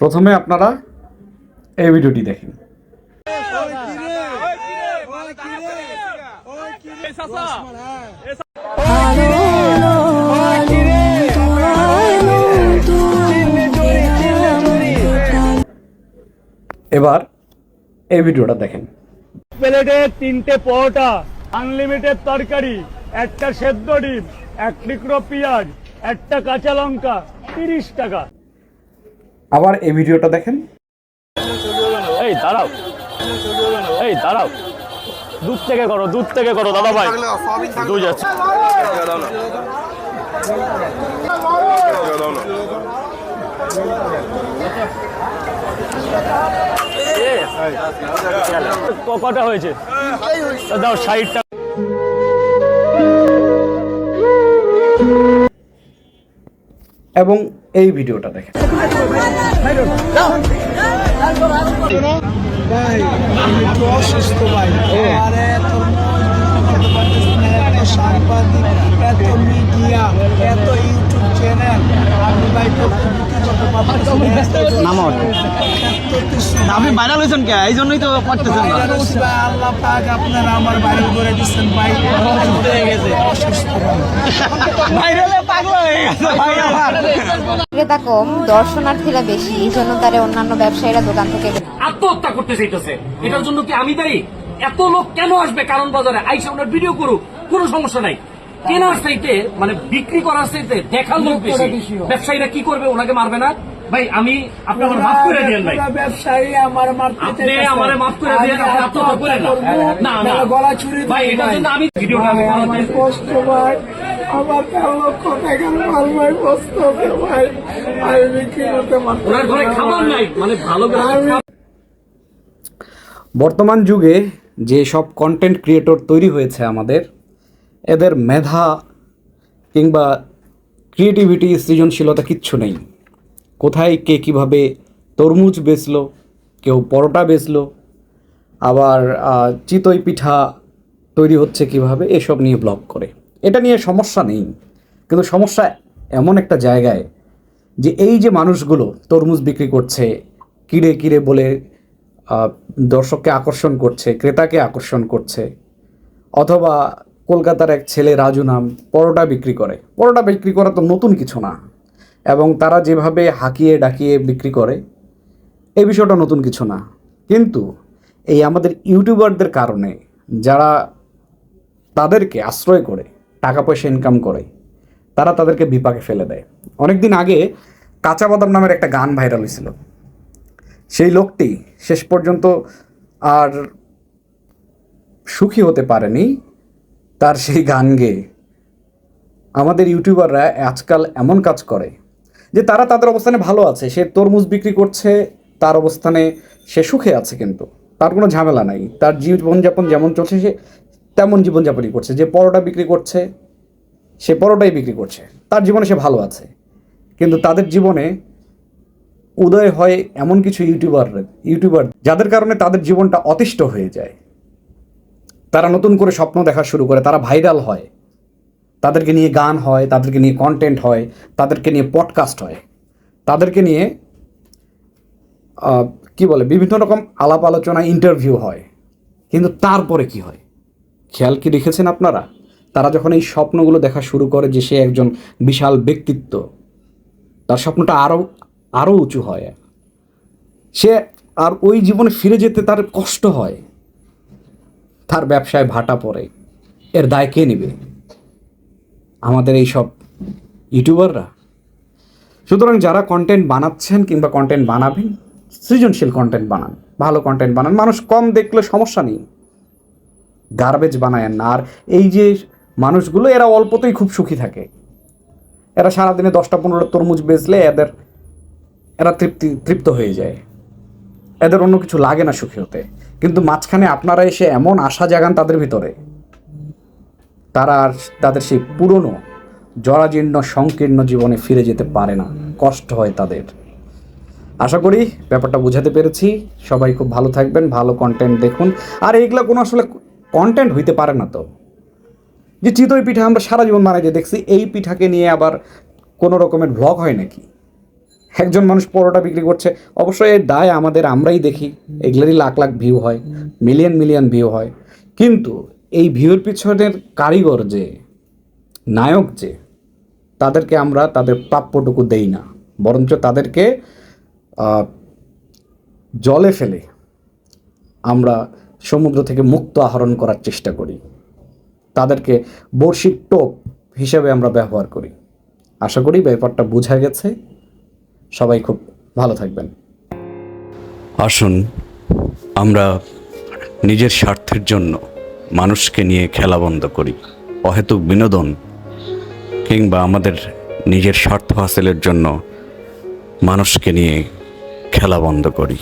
প্রথমে আপনারা এই ভিডিওটি দেখেন। এবার এই ভিডিওটা দেখেন। প্লেটে 3টে পরোটা, আনলিমিটেড তরকারি, একটা সেদ্ধ ডিম, এক টুকরো পেঁয়াজ, একটা কাঁচা লঙ্কা, 30 টাকা। আবার এই ভিডিওটা দেখেন। এই দাঁড়াও, এই দাঁড়াও, দুধ থেকে করো দাদা ভাই, দুধ আছে। কটা হয়েছে দাও, 60 টাকা। এবং এই ভিডিওটা দেখেন। ভাই আমি একটু অসুস্থ ভাই, আরে এত সাংবাদিক, এত মিডিয়া, এত ইউটিউব চ্যানেল, আমি ভাই আপনি ভাইরাল হয়েছেন কে? এই জন্যই তো করতেছেন না। আল্লাহ পাক আপনারা আমার ভাইরাল করে দিচ্ছেন ভাই, অসুস্থ ভাইরালে পাগল হয়ে গেছে ভাই আমার। ক্রেতা কম, দর্শনার্থীরা বেশি, এই জন্য তারা অন্যান্য ব্যবসায়ীরা দোকান থেকে আত্মহত্যা করতে চাইতেছে। এটার জন্য কি আমি দায়ী? এত লোক কেন আসবে কারণ বাজারে? আইসা ওনার ভিডিও করুক, কোনো সমস্যা নাই। কেনার চাইতে মানে বিক্রি করার চাইতে দেখার লোক বেশি। ব্যবসায়ীরা কি করবে? ওনাকে মারবে না ভাই। আমি আপনি আমার মাফ করে দেন ভাই, ব্যবসায়ী আমার আপনি আমার মাফ করে দেন। আপনি আত্মহত্যা করেন না, না গলা ছুরি ভাই। এটার জন্য আমি ভিডিওটা আমি কষ্ট ভাই, আমার 13 লক্ষ টাকার মাল ভাই, কষ্ট ভাই, আমি বিক্রি করতে পারছি। ওনার ঘরে খাবার নাই, মানে ভালো করে। বর্তমান যুগে যে সব কন্টেন্ট ক্রিয়েটর তৈরি হয়েছে আমাদের, এদের মেধা কিংবা ক্রিয়েটিভিটি, সৃজনশীলতা কিচ্ছু নেই। কোথায় কে কীভাবে তরমুজ বেচলো, কেউ পরোটা বেচলো, আবার চিতই পিঠা তৈরি হচ্ছে কিভাবে, এসব নিয়ে ব্লগ করে। এটা নিয়ে সমস্যা নেই, কিন্তু সমস্যা এমন একটা জায়গায় যে এই যে মানুষগুলো তরমুজ বিক্রি করছে কিরে কিরে বলে, দর্শককে আকর্ষণ করছে, ক্রেতাকে আকর্ষণ করছে, অথবা কলকাতার এক ছেলে রাজু নাম পরোটা বিক্রি করে। পরোটা বিক্রি করা তো নতুন কিছু না, এবং তারা যেভাবে হাঁকিয়ে ডাকিয়ে বিক্রি করে এই বিষয়টা নতুন কিছু না। কিন্তু এই আমাদের ইউটিউবারদের কারণে, যারা তাদেরকে আশ্রয় করে টাকা পয়সা ইনকাম করে, তারা তাদেরকে বিপাকে ফেলে দেয়। অনেক দিন আগে কাঁচা বাদাম নামের একটা গান ভাইরাল হয়েছিল। সেই লোকটি শেষ পর্যন্ত আর সুখী হতে পারেনি তার সেই গান গেয়ে। আমাদের ইউটিউবাররা আজকাল এমন কাজ করে যে তারা তাদের অবস্থানে ভালো আছে, সে তরমুজ বিক্রি করছে, তার অবস্থানে সে সুখে আছে, কিন্তু তার কোনো ঝামেলা নাই, তার জীবনযাপন যেমন চলছে সে তেমন জীবনযাপনই করছে। যে পরোটা বিক্রি করছে সে পরোটাই বিক্রি করছে, তার জীবনে সে ভালো আছে। কিন্তু তাদের জীবনে উদয় হয় এমন কিছু ইউটিউবার যাদের কারণে তাদের জীবনটা অতিষ্ঠ হয়ে যায়। তারা নতুন করে স্বপ্ন দেখা শুরু করে, তারা ভাইরাল হয়, তাদেরকে নিয়ে গান হয়, তাদেরকে নিয়ে কন্টেন্ট হয়, তাদেরকে নিয়ে পডকাস্ট হয়, তাদেরকে নিয়ে কি বলে বিভিন্ন রকম আলাপ আলোচনা, ইন্টারভিউ হয়। কিন্তু তারপরে কি হয় খেয়াল কি রেখেছেন আপনারা? তারা যখন এই স্বপ্নগুলো দেখা শুরু করে যে সে একজন বিশাল ব্যক্তিত্ব, তার স্বপ্নটা আরও উঁচু হয়, সে আর ওই জীবনে ফিরে যেতে তার কষ্ট হয়, তার ব্যবসায় ভাটা পড়ে। এর দায় কে নেবে? আমাদের এই সব ইউটিউবাররা। সুতরাং যারা কন্টেন্ট বানাচ্ছেন কিংবা কন্টেন্ট বানাবেন, সৃজনশীল কন্টেন্ট বানান, ভালো কন্টেন্ট বানান। মানুষ কম দেখলে সমস্যা নেই, গার্বেজ বানায়েন না। আর এই যে মানুষগুলো, এরা অল্পতেই খুব সুখী থাকে। এরা সারাদিনে 10টা-15টা তরমুজ বেচলে এরা তৃপ্ত হয়ে যায়, এদের অন্য কিছু লাগে না সুখী হতে। কিন্তু মাঝখানে আপনারা এসে এমন আশা জাগান তাদের ভিতরে, তারা আর তাদের সেই পুরনো জরাজীর্ণ সংকীর্ণ জীবনে ফিরে যেতে পারে না, কষ্ট হয় তাদের। আশা করি ব্যাপারটা বোঝাতে পেরেছি। সবাই খুব ভালো থাকবেন, ভালো কন্টেন্ট দেখুন। আর এইগুলো কোনো আসলে কন্টেন্ট হইতে পারে না। তো যে চিতই পিঠা আমরা সারা জীবন বানাইতে দেখছি, এই পিঠাকে নিয়ে আবার কোনো রকমের ভ্লগ হয় নাকি? একজন মানুষ পরোটা বিক্রি করছে, অবশ্যই এর দায় আমাদের, আমরাই দেখি, এগুলোরই লাখ লাখ ভিউ হয়, মিলিয়ন মিলিয়ন ভিউ হয়। কিন্তু এই ভিউর পিছনের কারিগর যে, নায়ক যে, তাদেরকে আমরা তাদের প্রাপ্যটুকু দেই না, বরঞ্চ তাদেরকে জলে ফেলে আমরা সমুদ্র থেকে মুক্ত আহরণ করার চেষ্টা করি, তাদেরকে বড়শির টোপ হিসেবে আমরা ব্যবহার করি। আশা করি ব্যাপারটা বোঝা গেছে। সবাই খুব ভালো থাকবেন। আসুন আমরা নিজের স্বার্থের জন্য মানুষকে নিয়ে খেলা বন্ধ করি, অহেতুক বিনোদন কিংবা আমাদের নিজের স্বার্থ হাসিলের জন্য মানুষকে নিয়ে খেলা বন্ধ করি।